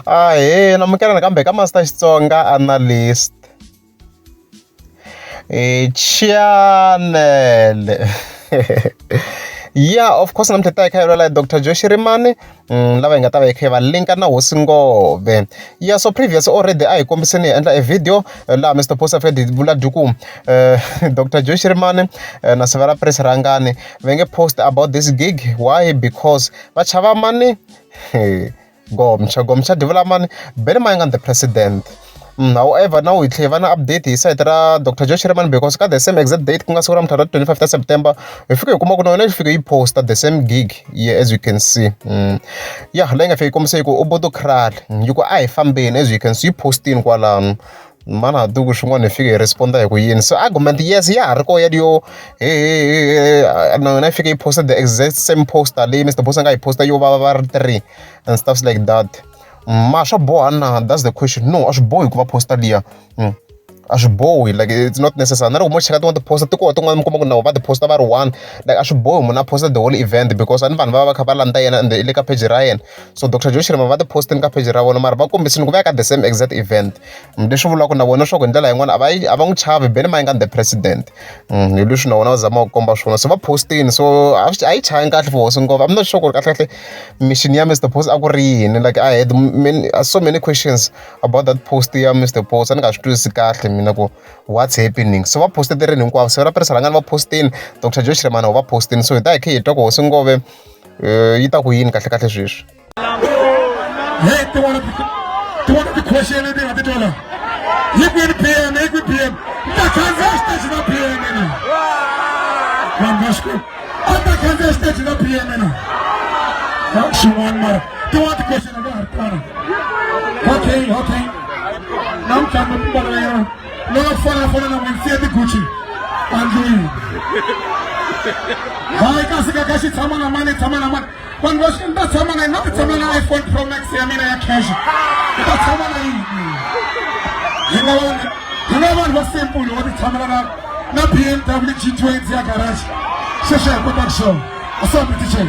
Namukela nakambe ka Master Xitsonga analyst. Channel. Yeah, of course, namteta ekaya like Dr. Joe Shirimani. Lava hi nga ta va hi va linka na hosi ngove. Yeah, so previous already I kombiseni endla a video la Mr. Posa Fedi vula duku Dr. Joe Shirimani na Severa Press Rangani venge post about this gig. Why? Because va chava money. Gomcha development better Mayengani the president. However, now we clear an update is Dr. Joe Shirimani because the same exact date, 25th September. If you come on, if you post at the same gig, yeah, as you can see. Yeah, like if you come say go obodo crowd, you go I fan being as you can see posting while mana dugu shungone figure responda ko yin so argument yes yeah ko yadio no na figure posted the exact same poster le Mr. Posa guy poster yo ba 3 and stuff like that. Masha boy, that's the question. No, ash boy kuva posta dia. Ash boy, like it's not necessary. Nara umo cheka to posta to ko to ngam ko na the posta bar one. Like ash boy mo na posta the whole event because an van va ka landa yana and the ileka page Ryan. So Dr. Joe Shirimani va the posting ka page Ryan mar ba ko mbisin ko ka the same exact event. Mdesho vula ko na wona shoko ndela yengwana abang chavi bene Mayengani the president. Ilusho na wona zama ukomba shona so va posting so I changa kahle for so I'm not sure kahle mission ya Mr. Post akurini like I had so many questions about that post ya Mr. Post and ngashitwisi kahle what's happening so va posted there hinkwavo so Press Rangani va posting Dr. Joe Shirimani va posting so hi ta hi kha hi twa ku hosi ngove yi ta ku yini kahle sweswi. Hey, they want to question anything at the dollar. You can PM. That Kansas is not PM now. One Moscow. Other Kansas is not PM now. She one more. They want to question about her. Okay. Now come on. No follow and see the Gucci. And doing. Hi, Kasikashi, Tamana money. One was in that Tamana, not the Tamana iPhone Pro Max, I mean, I cash. That's Tamana. You know what was simple, what the Tamana, not BMW G20 garage. Shasha, production. What's up with the chain?